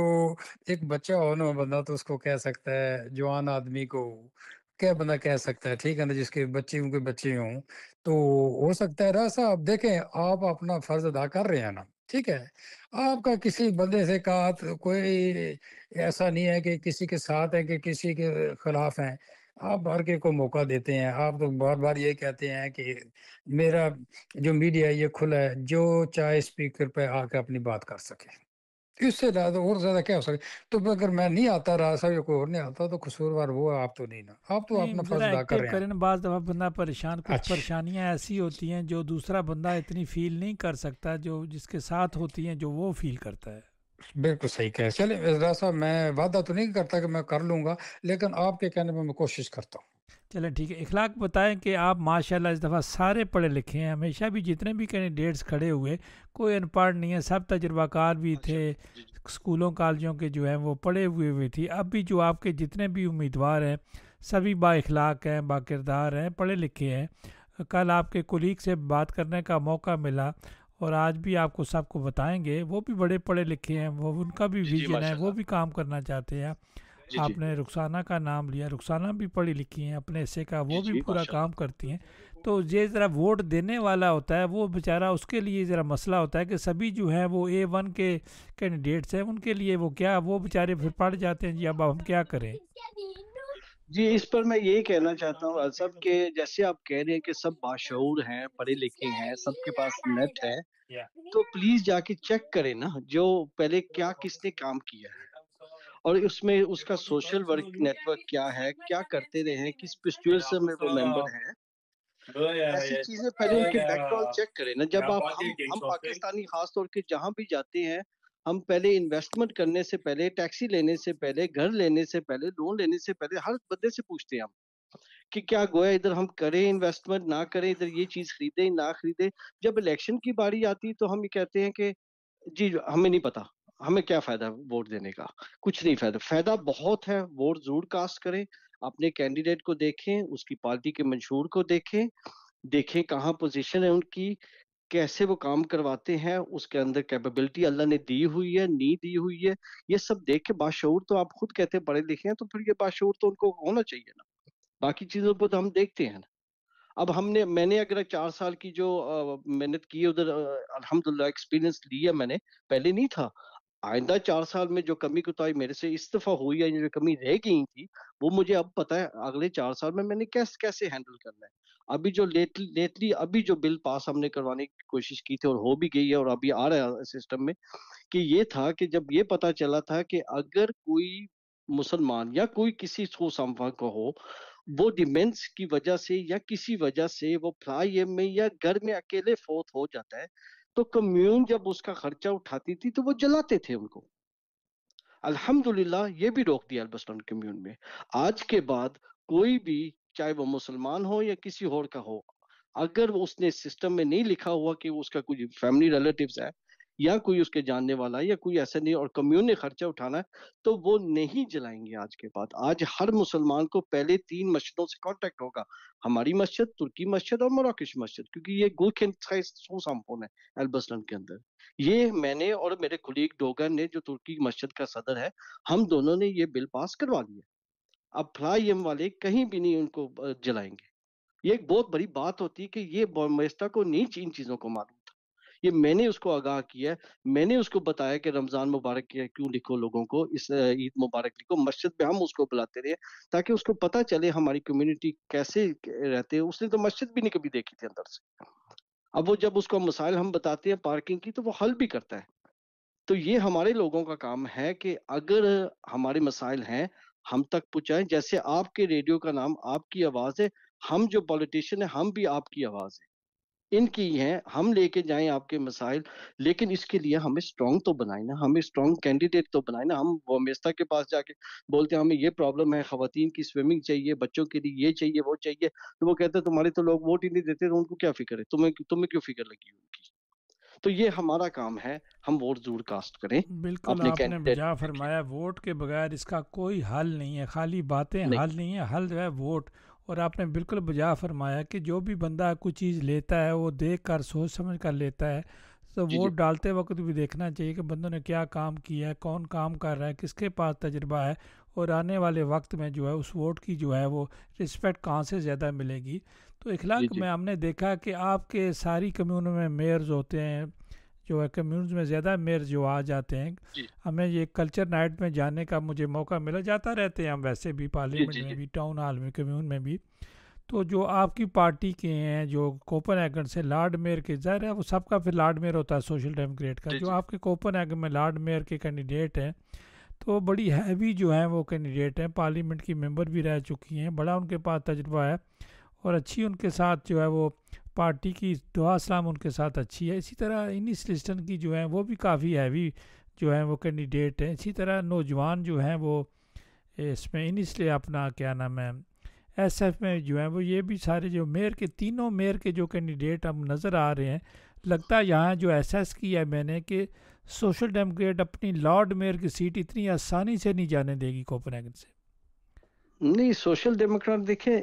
ایک بچہ ہو نا بندہ تو اس کو کہہ سکتا ہے، جوان آدمی کو کیا بندہ کہہ سکتا ہے، ٹھیک ہے نا، جس کے بچے ہوں کے بچے ہوں تو ہو سکتا ہے۔ راہ صاحب دیکھیں، آپ اپنا فرض ادا کر رہے ہیں نا، ٹھیک ہے، آپ کا کسی بندے سے کہا کوئی ایسا نہیں ہے کہ کسی کے ساتھ ہے کہ کسی کے خلاف ہیں، آپ ہر کے کو موقع دیتے ہیں، آپ تو بار بار یہ کہتے ہیں کہ میرا جو میڈیا ہے یہ کھلا ہے، جو چاہے اسپیکر پہ آ کے اپنی بات کر سکے۔ اس سے زیادہ اور زیادہ کیا ہو سکے؟ تو اگر میں نہیں آتا رہا صاحب یا کوئی اور نہیں آتا تو قصوروار وہ آپ تو نہیں نا، آپ تو نہیں اپنا فرض ذرا ادا کر ایکٹیو رہے ہیں. کریں نا، بعض دفعہ بندہ پریشان، کچھ اچھا پریشانیاں ایسی ہوتی ہیں جو دوسرا بندہ اتنی فیل نہیں کر سکتا، جو جس کے ساتھ ہوتی ہیں جو وہ فیل کرتا ہے۔ بالکل صحیح کہہ. چلے رضا صاحب میں وعدہ تو نہیں کرتا کہ میں کر لوں گا، لیکن آپ کے کہنے پہ میں کوشش کرتا ہوں. چلیں ٹھیک ہے، اخلاق بتائیں کہ آپ ماشاءاللہ اس دفعہ سارے پڑھے لکھے ہیں، ہمیشہ بھی جتنے بھی کینڈیڈیٹس کھڑے ہوئے کوئی ان پڑھ نہیں ہے، سب تجربہ کار بھی تھے، ماشاءاللہ جی جی اسکولوں کالجوں کے جو ہیں وہ پڑھے ہوئے تھی، اب بھی جو آپ کے جتنے بھی امیدوار ہیں سبھی با اخلاق ہیں، با کردار ہیں، پڑھے لکھے ہیں۔ کل آپ کے کولیگ سے بات کرنے کا موقع ملا اور آج بھی آپ کو سب کو بتائیں گے، وہ بھی بڑے پڑھے لکھے ہیں، وہ ان کا بھی جی جی ویژن ہے، وہ ماشاءاللہ بھی کام کرنا چاہتے ہیں۔ جی جی آپ نے رخسانہ کا نام لیا، رخسانہ بھی پڑھی لکھی ہیں، اپنے حصے کا جی وہ بھی جی پورا ماشاءاللہ کام کرتی ہیں۔ تو یہ ذرا ووٹ دینے والا ہوتا ہے وہ بیچارہ، اس کے لیے ذرا مسئلہ ہوتا ہے کہ سبھی جو ہیں وہ A1 کے کینڈیڈیٹس ہیں، ان کے لیے وہ کیا، وہ بیچارے پھر پڑھ جاتے ہیں جی اب ہم کیا کریں۔ جی اس پر میں یہی کہنا چاہتا ہوں سب کہ جیسے آپ کہہ رہے ہیں کہ سب باشعور ہیں، پڑھے لکھے ہیں، سب کے پاس نیٹ ہے، تو پلیز جا کے چیک کریں نا جو پہلے کیا کس نے کام کیا ہے، اور اس میں اس کا سوشل ورک نیٹ ورک کیا ہے، کیا کرتے رہے ہیں، کس پسٹیولس میں وہ ممبر ہیں، ایسی چیزیں پہلے ان کے بیک گراؤنڈ چیک کریں نا۔ جب آپ ہم پاکستانی خاص طور کے جہاں بھی جاتے ہیں، ہم پہلے انویسٹمنٹ کرنے سے پہلے، ٹیکسی لینے سے پہلے، گھر لینے سے پہلے، لون لینے سے پہلے ہر بندے سے پوچھتے ہیں ہم کہ کیا گویا ادھر ہم کریں انویسٹمنٹ نہ کریں، ادھر یہ چیز خریدیں نہ خریدیں۔ جب الیکشن کی باری آتی تو ہم یہ کہتے ہیں کہ جی ہمیں نہیں پتا، ہمیں کیا فائدہ ووٹ دینے کا، کچھ نہیں فائدہ، فائدہ بہت ہے، ووٹ ضرور کاسٹ کریں، اپنے کینڈیڈیٹ کو دیکھیں، اس کی پارٹی کے منشور کو دیکھیں، دیکھیں کہاں پوزیشن ہے ان کی، کیسے وہ کام کرواتے ہیں، اس کے اندر کیپیبلٹی اللہ نے دی ہوئی ہے نہیں دی ہوئی ہے، یہ سب دیکھ کے باشعور تو آپ خود کہتے ہیں پڑھے لکھے ہیں، تو پھر یہ باشعور تو ان کو ہونا چاہیے نا، باقی چیزوں کو تو ہم دیکھتے ہیں نا۔ اب میں نے اگر 4 سال کی جو محنت کی ہے ادھر، الحمدللہ ایکسپیرینس لیا میں نے، پہلے نہیں تھا۔ آئندہ 4 سال میں جو کمی کوتاہی میرے سے اس دفعہ ہوئی ہے، جو کمی رہ گئی تھی، وہ مجھے اب پتا ہے اگلے 4 سال میں نے کیسے ہینڈل کرنا ہے۔ ابھی جو لیٹلی ابھی جو بل پاس ہم نے کروانے کی کوشش کی تھی اور ہو بھی گئی ہے اور ابھی آ رہا ہے سسٹم میں، کہ یہ تھا کہ جب یہ پتا چلا تھا کہ اگر کوئی مسلمان یا کوئی کسی سو سمفا کو ہو، وہ ڈیمینس کی وجہ سے یا کسی وجہ سے وہ فلائی ایم میں یا گھر میں اکیلے فوت ہو جاتا ہے، تو کمیون جب اس کا خرچہ اٹھاتی تھی تو وہ جلاتے تھے ان کو۔ الحمدللہ یہ بھی روک دیا البسٹن کمیون میں۔ آج کے بعد کوئی بھی، چاہے وہ مسلمان ہو یا کسی اور کا ہو، اگر اس نے سسٹم میں نہیں لکھا ہوا کہ اس کا کوئی فیملی ریلیٹیوز ہے یا کوئی اس کے جاننے والا ہے یا کوئی ایسا نہیں، اور کمیون نے خرچہ اٹھانا ہے، تو وہ نہیں جلائیں گے آج کے بعد۔ آج ہر مسلمان کو پہلے 3 مسجدوں سے کانٹیکٹ ہوگا، ہماری مسجد، ترکی مسجد اور مراکش مسجد، کیونکہ یہ گلکن سو سامپون ہے البسٹن کے اندر۔ یہ میں نے اور میرے کلیگ ڈوگن نے جو ترکی مسجد کا صدر ہے، ہم دونوں نے یہ بل پاس کروا لیا۔ اب فلائی ایم والے کہیں بھی نہیں ان کو جلائیں گے۔ یہ ایک بہت بڑی بات ہوتی ہے کہ یہ بورمیسٹر کو نہیں ان چیزوں کو معلوم تھا، یہ میں نے اس کو آگاہ کیا ہے، میں نے اس کو بتایا کہ رمضان مبارک کیوں لکھو لوگوں کو، اس عید مبارک لکھو، مسجد میں ہم اس کو بلاتے رہے تاکہ اس کو پتہ چلے ہماری کمیونٹی کیسے رہتے ہیں۔ اس نے تو مسجد بھی نہیں کبھی دیکھی تھی اندر سے، اب وہ جب اس کو مسائل ہم بتاتے ہیں پارکنگ کی تو وہ حل بھی کرتا ہے۔ تو یہ ہمارے لوگوں کا کام ہے کہ اگر ہمارے مسائل ہیں ہم تک پہنچائیں، جیسے آپ کے ریڈیو کا نام آپ کی آواز ہے، ہم جو پولیٹیشین ہیں ہم بھی آپ کی آواز ہے، ان کی ہیں، ہم لے کے جائیں آپ کے مسائل، لیکن اس کے لیے ہمیں سٹرونگ تو بنائیں نا، ہمیں سٹرونگ کینڈیڈیٹ تو بنائیں نا۔ ہم وہ میستا کے پاس جا کے بولتے ہیں ہمیں یہ پرابلم ہے، خواتین کی سوئمنگ چاہیے، بچوں کے لیے یہ چاہیے وہ چاہیے، تو وہ کہتے ہیں تمہارے تو لوگ ووٹ ہی نہیں دیتے، تو ان کو کیا فکر ہے، تمہیں کیوں فکر لگی ان کی۔ تو یہ ہمارا کام ہے، ہم ووٹ ضرور کاسٹ کریں بالکل اپنے آپ نے کینڈیڈیٹ بجا کو دیکھ فرمایا، ووٹ کے بغیر اس کا کوئی حل نہیں ہے، خالی باتیں نہیں۔ حل نہیں ہے، حل جو ہے ووٹ۔ اور آپ نے بالکل بجا فرمایا کہ جو بھی بندہ کوئی چیز لیتا ہے وہ دیکھ کر سوچ سمجھ کر لیتا ہے، تو جی جی ووٹ ڈالتے وقت بھی دیکھنا چاہیے کہ بندوں نے کیا کام کیا ہے، کون کام کر رہا ہے، کس کے پاس تجربہ ہے، اور آنے والے وقت میں جو ہے اس ووٹ کی جو ہے وہ رسپیکٹ کہاں سے زیادہ ملے گی۔ تو جی اخلاق جی میں ہم نے دیکھا کہ آپ کے ساری کمیونوں میں میئرز ہوتے ہیں، جو ہے کمیونز میں زیادہ میئر جو آ جاتے ہیں۔ جی ہمیں یہ کلچر نائٹ میں جانے کا مجھے موقع ملا، جاتا رہتے ہیں ہم ویسے بھی، جی پارلیمنٹ جی میں جی بھی، ٹاؤن ہال میں، کمیون میں بھی۔ تو جو آپ کی پارٹی کے ہیں جو کوپن ایگن سے لارڈ میئر کے، ظاہر ہے وہ سب کا پھر لارڈ میئر ہوتا ہے سوشل ڈیموکریٹ کا، جی جو جی آپ کے کوپن ایگن میں لارڈ میئر کے کینڈیڈیٹ ہیں تو بڑی ہیوی جو ہیں وہ کینڈیڈیٹ ہیں، پارلیمنٹ کی ممبر بھی رہ چکی ہیں، بڑا ان کے پاس تجربہ ہے اور اچھی ان کے ساتھ جو ہے وہ پارٹی کی دعا اسلام ان کے ساتھ اچھی ہے۔ اسی طرح انیس لسٹن کی جو ہیں وہ بھی کافی ہیوی جو ہیں وہ کینڈیڈیٹ ہیں۔ اسی طرح نوجوان جو ہیں وہ اس میں انیس لیے اپنا کیا نام ہے ایس ایف میں جو ہیں وہ یہ بھی سارے جو میئر کے تینوں میئر کے جو کینڈیڈیٹ ہم نظر آ رہے ہیں، لگتا ہے یہاں جو ایسیس کیا ہے میں نے کہ سوشل ڈیموکریٹ اپنی لارڈ میئر کی سیٹ اتنی آسانی سے نہیں جانے دے گی کوپن ایگن سے۔ نہیں، سوشل ڈیموکریٹ دیکھیں،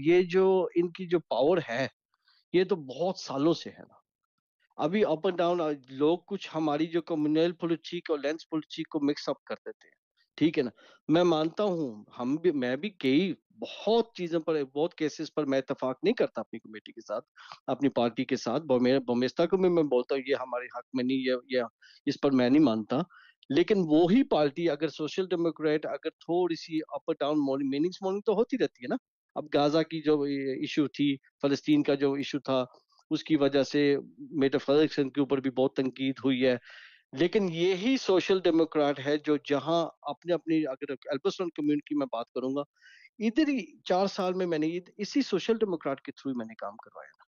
یہ جو ان کی جو پاور ہے یہ تو بہت سالوں سے ہے نا۔ ابھی اپ اینڈ ڈاؤن لوگ کچھ ہماری جو کمیونل پولیٹک اور لینس پولیٹک کو مکس اپ کر دیتے ہیں، ٹھیک ہے نا۔ میں مانتا ہوں، میں بھی کئی بہت چیزوں پر، بہت کیسز پر میں اتفاق نہیں کرتا اپنی کمیٹی کے ساتھ، اپنی پارٹی کے ساتھ، بومیستا کو بھی میں بولتا ہوں یہ ہمارے حق میں نہیں ہے، یہ اس پر میں نہیں مانتا۔ لیکن وہی پارٹی اگر سوشل ڈیموکریٹ اگر تھوڑی سی اپ ڈاؤن مارننگ تو ہوتی رہتی ہے نا۔ اب غازہ کی جو ایشو تھی، فلسطین کا جو ایشو تھا، اس کی وجہ سے میٹر فرگسن کے اوپر بھی بہت تنقید ہوئی ہے۔ لیکن یہی سوشل ڈیموکریٹ ہے جو جہاں اپنی اگر ایلبسٹن کمیونٹی میں بات کروں گا، ادھر ہی 4 سال میں نے اسی سوشل ڈیموکریٹ کے تھرو میں نے کام کروایا تھا،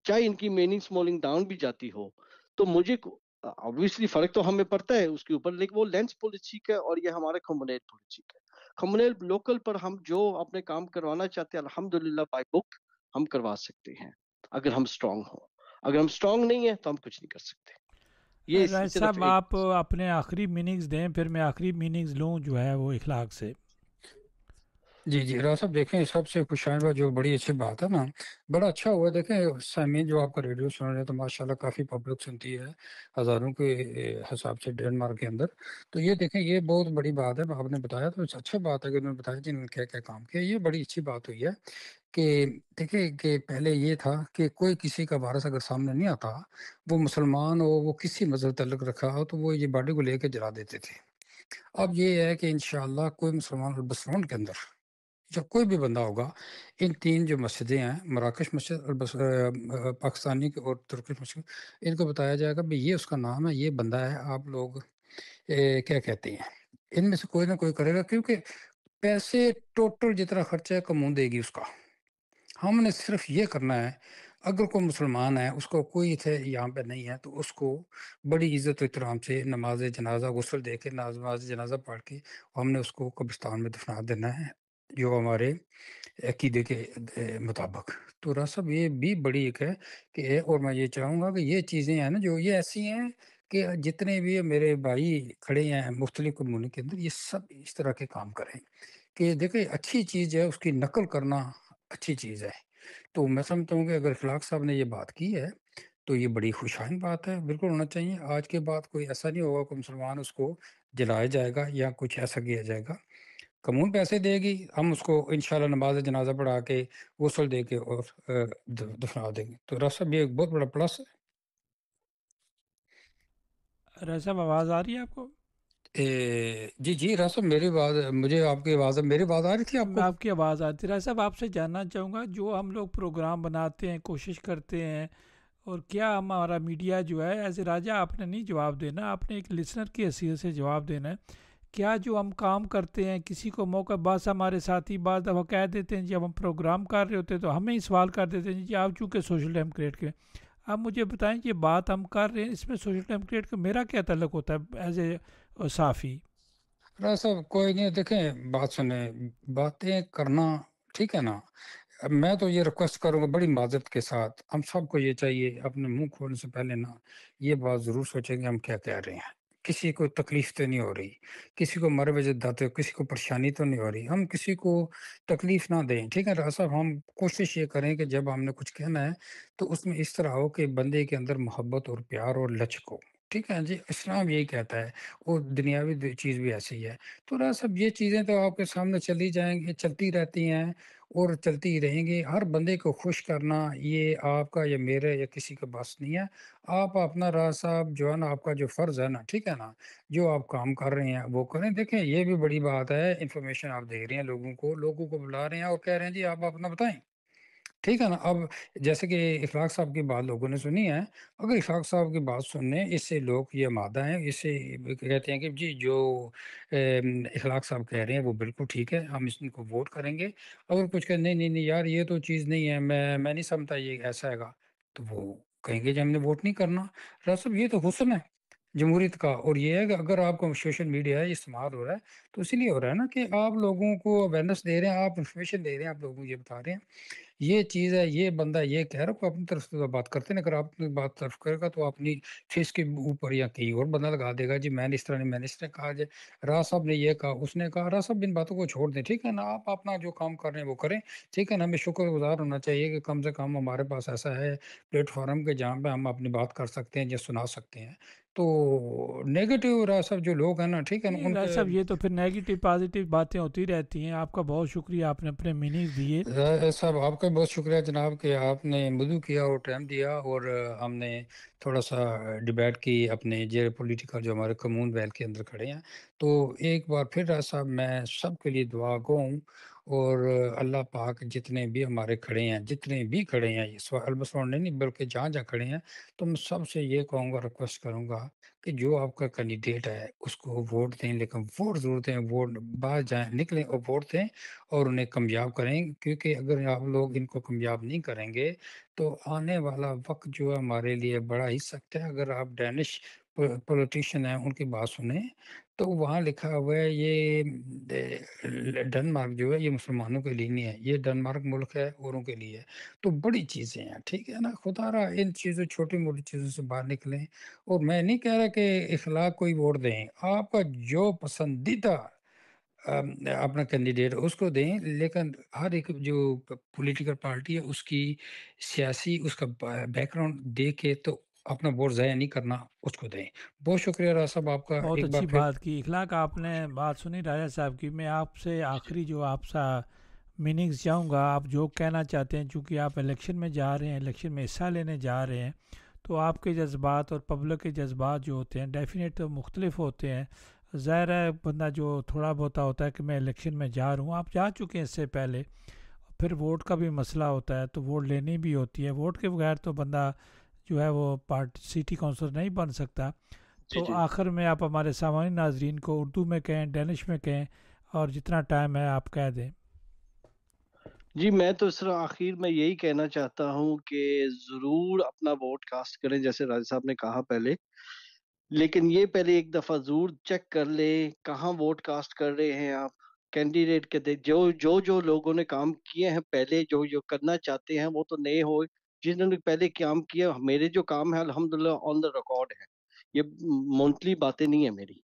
چاہے ان کی میننگ سمولنگ ڈاؤن بھی جاتی ہو۔ تو مجھے obviously فرق تو ہمیں پڑتا ہے اس کے اوپر، لیکن وہ لینس پولیٹک ہے اور یہ ہمارا کمیونل پولیٹک ہے۔ کمیونل لوکل پر ہم جو اپنے کام کروانا چاہتے ہیں الحمدللہ بائی بک ہم کروا سکتے ہیں اگر ہم اسٹرانگ ہوں۔ اگر ہم اسٹرانگ نہیں ہیں تو ہم کچھ نہیں کر سکتے۔ یہ راج صرف صاحب ایک آپ اپنے آخری میننگز دیں، پھر میں آخری میننگز لوں جو ہے وہ اخلاق سے۔ جی راہ صاحب، دیکھیں سب سے خوشائن جو بڑی اچھی بات ہے نا، بڑا اچھا ہوا۔ دیکھیں سامعین جو آپ کا ریڈیو سن رہے ہیں تو ماشاءاللہ کافی پبلک سنتی ہے، ہزاروں کے حساب سے ڈنمارک کے اندر۔ تو یہ دیکھیں یہ بہت بڑی بات ہے، آپ نے بتایا تو اچھا بات ہے کہ انہوں نے بتایا جنہوں نے کیا کیا کام کیا، یہ بڑی اچھی بات ہوئی ہے۔ کہ دیکھیں کہ پہلے یہ تھا کہ کوئی کسی کا وارث اگر سامنے نہیں آتا، وہ مسلمان ہو، وہ کسی مذہب تعلق رکھا ہو، تو وہ یہ باڈی کو لے کے جلا دیتے تھے۔ اب یہ ہے کہ انشاءاللہ کوئی مسلمان البصرون کے اندر جب کوئی بھی بندہ ہوگا، ان تین جو مسجدیں ہیں، مراکش مسجد اور پاکستانی اور ترکش مسجد، ان کو بتایا جائے گا بھی یہ اس کا نام ہے، یہ بندہ ہے، آپ لوگ کیا کہتے ہیں، ان میں سے کوئی نہ کوئی کرے گا، کیونکہ پیسے ٹوٹل جتنا خرچہ ہے کمون دے گی اس کا۔ ہم نے صرف یہ کرنا ہے، اگر کوئی مسلمان ہے، اس کو کوئی تھے یہاں پہ نہیں ہے، تو اس کو بڑی عزت و احترام سے نماز جنازہ غسل دے کے نماز جنازہ پڑھ کے ہم نے اس کو قبرستان میں دفنا دینا ہے، جو ہمارے عقیدے کے مطابق۔ تو راہ صاحب یہ بھی بڑی ایک ہے کہ، اور میں یہ چاہوں گا کہ یہ چیزیں ہیں نا جو یہ ایسی ہیں کہ جتنے بھی میرے بھائی کھڑے ہیں مختلف کمیونٹی کے اندر، یہ سب اس طرح کے کام کریں کہ دیکھیں اچھی چیز ہے، اس کی نقل کرنا اچھی چیز ہے۔ تو میں سمجھتا ہوں کہ اگر اخلاق صاحب نے یہ بات کی ہے تو یہ بڑی خوشائن بات ہے، بالکل ہونا چاہیے۔ آج کے بعد کوئی ایسا نہیں ہوگا کہ مسلمان اس کو جلایا جائے گا یا کچھ ایسا کیا جائے گا۔ کمون پیسے دے گی، ہم اس کو انشاءاللہ نماز جنازہ پڑھا کے غسل دے کے اور دفنا دیں گے۔ تو راہ صاحب یہ ایک بہت بڑا پلس ہے۔ راج صاحب آواز آ رہی ہے آپ کو؟ جی راہ صاحب، میری بات، مجھے آپ کی آواز، میری بات آ رہی تھی آپ میں کو؟ آپ کی آواز آتی ہے۔ راج صاحب آپ سے جاننا چاہوں گا، جو ہم لوگ پروگرام بناتے ہیں، کوشش کرتے ہیں، اور کیا ہمارا میڈیا جو ہے ایز اے راجہ، آپ نے نہیں جواب دینا، آپ نے ایک لسنر کی حیثیت سے جواب دینا ہے، کیا جو ہم کام کرتے ہیں کسی کو موقع، بعض ہمارے ساتھی بعض دفعہ کہہ دیتے ہیں جب ہم پروگرام کر رہے ہوتے ہیں تو ہمیں ہی سوال کر دیتے ہیں جی آپ چونکہ سوشل ڈیموکریٹ کے، آپ مجھے بتائیں یہ بات ہم کر رہے ہیں اس میں سوشل ڈیموکریٹ کا میرا کیا تعلق ہوتا ہے ایز اے صحافی؟ راہ صاحب کوئی نہیں، دیکھیں بات سنیں، باتیں کرنا ٹھیک ہے نا۔ اب میں تو یہ ریکویسٹ کروں گا بڑی معذرت کے ساتھ، ہم سب کو یہ چاہیے اپنے منہ کھولنے سے پہلے نا یہ بات ضرور سوچیں کہ ہم کیا کہہ رہے ہیں۔ کسی کو تکلیف تو نہیں ہو رہی، کسی کو مر وجہ داتے، کسی کو پریشانی تو نہیں ہو رہی، ہم کسی کو تکلیف نہ دیں، ٹھیک ہے راہ صاحب۔ ہم کوشش یہ کریں کہ جب ہم نے کچھ کہنا ہے تو اس میں اس طرح ہو کہ بندے کے اندر محبت اور پیار اور لچک ہو۔ ٹھیک ہے جی، اسلام یہی کہتا ہے، اور دنیاوی چیز بھی ایسی ہے۔ تو راہ صاحب یہ چیزیں تو آپ کے سامنے چلی جائیں گی، چلتی رہتی ہیں اور چلتی ہی رہیں گی۔ ہر بندے کو خوش کرنا یہ آپ کا یا میرے یا کسی کا بس نہیں ہے۔ آپ اپنا راہ صاحب جو ہے نا، آپ کا جو فرض ہے نا، ٹھیک ہے نا، جو آپ کام کر رہے ہیں وہ کریں۔ دیکھیں یہ بھی بڑی بات ہے، انفارمیشن آپ دے رہے ہیں لوگوں کو بلا رہے ہیں اور کہہ رہے ہیں جی آپ اپنا بتائیں، ٹھیک ہے نا۔ اب جیسے کہ اخلاق صاحب کی بات لوگوں نے سنی ہے، اگر اخلاق صاحب کی بات سننے اس سے لوگ یہ مادہ ہیں، اس سے کہتے ہیں کہ جی جو اخلاق صاحب کہہ رہے ہیں وہ بالکل ٹھیک ہے، ہم ان کو ووٹ کریں گے۔ اگر کچھ کہ نہیں نہیں نہیں یار یہ تو چیز نہیں ہے، میں نہیں سمجھتا یہ ایسا ہے گا، تو وہ کہیں گے جی ہم نے ووٹ نہیں کرنا۔ راہ صاحب یہ تو حسن ہے جمہوریت کا، اور یہ ہے کہ اگر آپ کو سوشل میڈیا ہے استعمال ہو رہا ہے تو اسی لیے ہو رہا ہے نا کہ آپ لوگوں کو اویئرنیس دے رہے ہیں، آپ انفارمیشن دے رہے ہیں، آپ لوگوں کو یہ بتا رہے ہیں یہ چیز ہے، یہ بندہ یہ کہہ رہا ہے، کوئی اپنی طرف سے تو بات کرتے ہیں، اگر آپ اپنی بات طرف کرے گا تو اپنی فیس کے اوپر یا کہیں اور بندہ لگا دے گا جی میں نے اس طرح نہیں، میں نے اس طرح کہا جائے راہ صاحب نے یہ کہا، اس نے کہا۔ راہ صاحب ان باتوں کو چھوڑ دیں، ٹھیک ہے نا، آپ اپنا جو کام کر رہے ہیں وہ کریں، ٹھیک ہے نا۔ ہمیں شکر گزار ہونا چاہیے کہ کم سے کم ہمارے پاس ایسا ہے پلیٹ فارم کے جہاں پہ ہم اپنی بات کر سکتے ہیں یا سنا سکتے ہیں۔ تو نیگیٹو راہ صاحب جو لوگ ہیں نا، ٹھیک ہے نا، نہیں ان راج کے صاحب، یہ تو پھر نیگیٹو پازیٹیو باتیں ہوتی رہتی ہیں۔ آپ کا بہت شکریہ، آپ نے اپنے میننگز دیے۔ صاحب آپ کا بہت شکریہ جناب کہ آپ نے مدعو کیا اور ٹائم دیا، اور ہم نے تھوڑا سا ڈبیٹ کی اپنے جیو پولیٹیکل جو ہمارے کمون ویل کے اندر کھڑے ہیں۔ تو ایک بار پھر راج صاحب میں سب کے لیے دعا گو ہوں، اور اللہ پاک جتنے بھی ہمارے کھڑے ہیں، جتنے بھی کھڑے ہیں، اس وقت البسون نہیں بلکہ جہاں جہاں کھڑے ہیں، تو میں سب سے یہ کہوں گا، ریکویسٹ کروں گا کہ جو آپ کا کینڈیڈیٹ ہے اس کو ووٹ دیں، لیکن ووٹ ضرور دیں، ووٹ باہر جائیں نکلیں اور ووٹ دیں اور انہیں کامیاب کریں، کیونکہ اگر آپ لوگ ان کو کامیاب نہیں کریں گے تو آنے والا وقت جو ہے ہمارے لیے بڑا ہی سخت ہے۔ اگر آپ ڈینش پولیٹیشین ہیں ان کی بات سنیں تو وہاں لکھا ہوا ہے یہ ڈنمارک جو ہے یہ مسلمانوں کے لیے نہیں ہے، یہ ڈنمارک ملک ہے اوروں کے لیے ہے۔ تو بڑی چیزیں ہیں، ٹھیک ہے نا، خدا را ان چیزوں چھوٹی موٹی چیزوں سے باہر نکلیں۔ اور میں نہیں کہہ رہا کہ اخلاق کوئی ووٹ دیں، آپ کا جو پسندیدہ اپنا کینڈیڈیٹ اس کو دیں، لیکن ہر ایک جو پولیٹیکل پارٹی ہے اس کی سیاسی اس کا بیک گراؤنڈ دے کے تو اپنا ووٹ ضائع نہیں کرنا، اس کو دیں۔ بہت شکریہ راج صاحب آپ کا بہت ایک بار اچھی پھر۔ بات کی اخلاق، آپ نے بات سنی راجہ صاحب کی۔ میں آپ سے آخری جو آپ سا میننگز چاہوں گا، آپ جو کہنا چاہتے ہیں، چونکہ آپ الیکشن میں جا رہے ہیں، الیکشن میں حصہ لینے جا رہے ہیں، تو آپ کے جذبات اور پبلک کے جذبات جو ہوتے ہیں ڈیفینیٹ مختلف ہوتے ہیں۔ ظاہر ہے بندہ جو تھوڑا بہت ہوتا ہے کہ میں الیکشن میں جا رہا ہوں، آپ جا چکے ہیں اس سے پہلے، پھر ووٹ کا بھی مسئلہ ہوتا ہے تو ووٹ لینی بھی ہوتی ہے، ووٹ کے بغیر تو بندہ جو ہے وہ سٹی کونسلر نہیں بن سکتا۔ جی تو جی آخر میں آپ ہمارے سامعین ناظرین کو اردو میں کہیں، ڈینش میں کہیں، اور جتنا ٹائم ہے آپ کہہ دیں۔ جی، میں تو اس طرح آخر میں یہی کہنا چاہتا ہوں کہ ضرور اپنا ووٹ کاسٹ کریں جیسے راج صاحب نے کہا پہلے، لیکن یہ پہلے ایک دفعہ ضرور چیک کر لیں کہاں ووٹ کاسٹ کر رہے ہیں آپ، کینڈیڈیٹ کے جو لوگوں نے کام کیے ہیں پہلے، جو کرنا چاہتے ہیں، وہ تو نئے ہو، جنہوں نے پہلے کام کیا۔ میرے جو کام ہے الحمدللہ آن دا ریکارڈ ہے، یہ مونتلی باتیں نہیں ہے میری،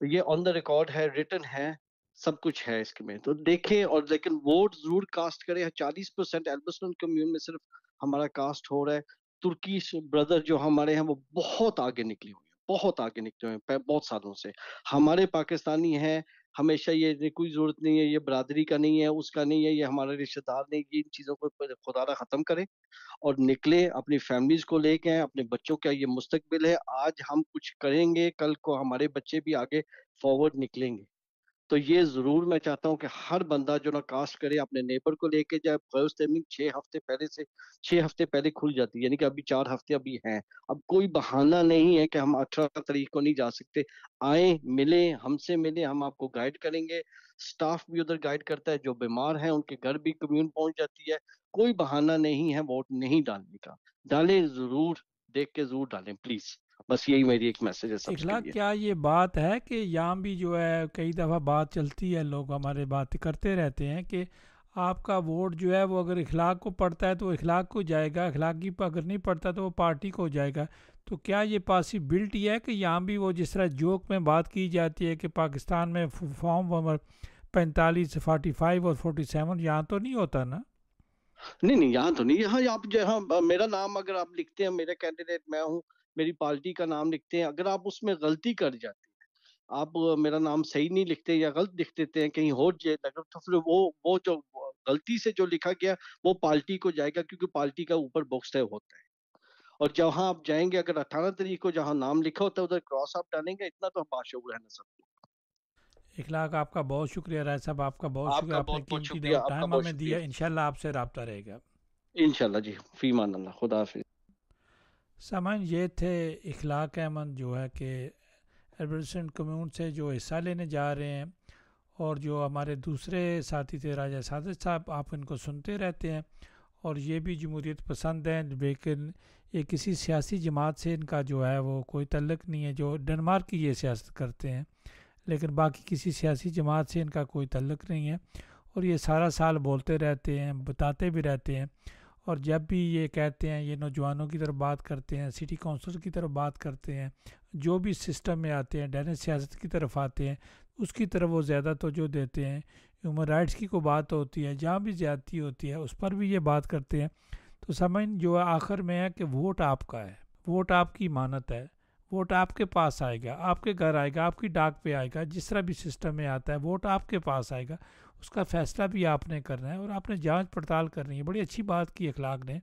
یہ آن دا ریکارڈ ہے، ریٹن ہے، سب کچھ ہے اس کے میں، تو دیکھیں۔ اور لیکن ووٹ ضرور کاسٹ کریں۔ 40% ایلبسٹن کمیون میں صرف ہمارا کاسٹ ہو رہا ہے۔ ترکی بردر جو ہمارے ہیں وہ بہت آگے نکلے ہوئے ہیں، بہت آگے نکلے ہوئے ہیں بہت سالوں سے۔ ہمارے پاکستانی ہیں، ہمیشہ یہ کوئی ضرورت نہیں ہے، یہ برادری کا نہیں ہے، اس کا نہیں ہے، یہ ہمارے رشتہ دار نہیں، یہ ان چیزوں کو خدا را ختم کرے اور نکلے، اپنی فیملیز کو لے کے آئیں، اپنے بچوں کا یہ مستقبل ہے۔ آج ہم کچھ کریں گے، کل کو ہمارے بچے بھی آگے فارورڈ نکلیں گے۔ تو یہ ضرور میں چاہتا ہوں کہ ہر بندہ جو نا کاسٹ کرے، اپنے نیبر کو لے کے جائے۔ فرسٹ ٹائمنگ 6 ہفتے پہلے کھل جاتی ہے، یعنی کہ ابھی 4 ہفتے ابھی ہیں۔ اب کوئی بہانہ نہیں ہے کہ ہم 18 تاریخ کو نہیں جا سکتے۔ آئیں، ملیں، ہم سے ملیں، ہم آپ کو گائیڈ کریں گے۔ سٹاف بھی ادھر گائیڈ کرتا ہے، جو بیمار ہیں ان کے گھر بھی کمیون پہنچ جاتی ہے۔ کوئی بہانہ نہیں ہے ووٹ نہیں ڈالنے کا، ڈالیں ضرور، دیکھ کے ضرور ڈالیں پلیز۔ بس یہی میری ایک میسج ہے سب کے اخلاق، لیے۔ کیا یہ بات ہے کہ یہاں بھی جو ہے کئی دفعہ بات چلتی ہے، لوگ ہمارے بات کرتے رہتے ہیں کہ آپ کا ووٹ جو ہے وہ اگر اخلاق کو پڑتا ہے تو وہ اخلاق کو جائے گا، اخلاق کی اگر نہیں پڑتا تو وہ پارٹی کو جائے گا، تو کیا یہ پاسبلٹی ہے کہ یہاں بھی وہ جس طرح جوک میں بات کی جاتی ہے کہ پاکستان میں فارم نمبر 45، 45 اور 47 یہاں تو نہیں ہوتا نا؟ نہیں نہیں، یہاں تو نہیں، یہاں آپ جہاں میرا نام اگر آپ لکھتے ہیں، میرے کینڈیڈیٹ میں ہوں، میری پارٹی کا نام لکھتے ہیں، اگر آپ اس میں غلطی کر جاتے ہیں، آپ میرا نام صحیح نہیں لکھتے یا غلط لکھ دیتے ہیں کہیں اور لگا، تو پھر وہ جو غلطی سے جو لکھا گیا وہ پارٹی کو جائے گا، کیونکہ پارٹی کا اوپر باکس طے ہوتا ہے. اور جہاں آپ جائیں گے، اگر 18 تاریخ کو جہاں نام لکھا ہوتا ہے ادھر کراس آپ ڈالیں گے. اتنا تو ہم باشعور ہے نا سب کو. اخلاق آپ کا بہت شکریہ راج صاحب، آپ کا بہت آپ شکریہ، کا آپ نے بہت بہت قیمتی شکریہ، آپ کا ٹائم بہت ہمیں شکریہ. دیا. انشاءاللہ آپ سے رابطہ رہے گا. انشاءاللہ جی، فی امان اللہ، خدا حافظ. سامعین، یہ تھے اخلاق احمد جو ہے کہ ایڈورٹیزمنٹ کمیون سے جو حصہ لینے جا رہے ہیں، اور جو ہمارے دوسرے ساتھی تھے راجہ ساجد صاحب، آپ ان کو سنتے رہتے ہیں اور یہ بھی جمہوریت پسند ہیں، لیکن یہ کسی سیاسی جماعت سے ان کا جو ہے وہ کوئی تعلق نہیں ہے. جو ڈنمارک کی یہ سیاست کرتے ہیں، لیکن باقی کسی سیاسی جماعت سے ان کا کوئی تعلق نہیں ہے، اور یہ سارا سال بولتے رہتے ہیں، بتاتے بھی رہتے ہیں. اور جب بھی یہ کہتے ہیں، یہ نوجوانوں کی طرف بات کرتے ہیں، سٹی کونسل کی طرف بات کرتے ہیں، جو بھی سسٹم میں آتے ہیں، ڈینس سیاست کی طرف آتے ہیں، اس کی طرف وہ زیادہ توجہ دیتے ہیں. ہیومن رائٹس کی کوئی بات ہوتی ہے، جہاں بھی زیادتی ہوتی ہے اس پر بھی یہ بات کرتے ہیں. تو سمجھ جو ہے آخر میں ہے کہ ووٹ آپ کا ہے، ووٹ آپ کی امانت ہے، ووٹ آپ کے پاس آئے گا، آپ کے گھر آئے گا، آپ کی ڈاک پہ آئے گا، جس طرح بھی سسٹم میں آتا ہے ووٹ آپ کے پاس آئے گا. اس کا فیصلہ بھی آپ نے کرنا ہے، اور آپ نے جانچ پڑتال کرنی ہے. بڑی اچھی بات کی اخلاق نے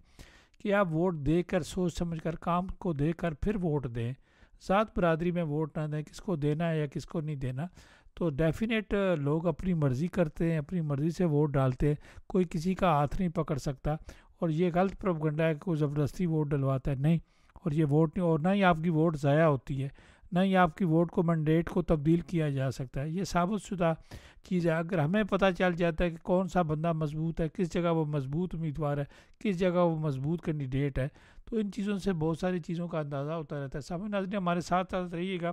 کہ آپ ووٹ دے کر، سوچ سمجھ کر، کام کو دے کر پھر ووٹ دیں. ذات برادری میں ووٹ نہ دیں، کس کو دینا ہے یا کس کو نہیں دینا. تو ڈیفینیٹ لوگ اپنی مرضی کرتے ہیں، اپنی مرضی سے ووٹ ڈالتے ہیں، کوئی کسی کا ہاتھ نہیں پکڑ سکتا. اور یہ غلط پروپیگنڈا ہے کہ کوئی زبردستی ووٹ ڈلواتا ہے، نہیں. اور یہ ووٹ نہیں، اور نہ ہی آپ کی ووٹ ضائع ہوتی ہے، نہ ہی آپ کی ووٹ کو مینڈیٹ کو تبدیل کیا جا سکتا ہے. یہ ثابت شدہ چیز ہے. اگر ہمیں پتہ چل جاتا ہے کہ کون سا بندہ مضبوط ہے، کس جگہ وہ مضبوط امیدوار ہے، کس جگہ وہ مضبوط کینڈیڈیٹ ہے، تو ان چیزوں سے بہت ساری چیزوں کا اندازہ ہوتا رہتا ہے. سامعین ناظرین، ہمارے ساتھ ساتھ رہیے گا.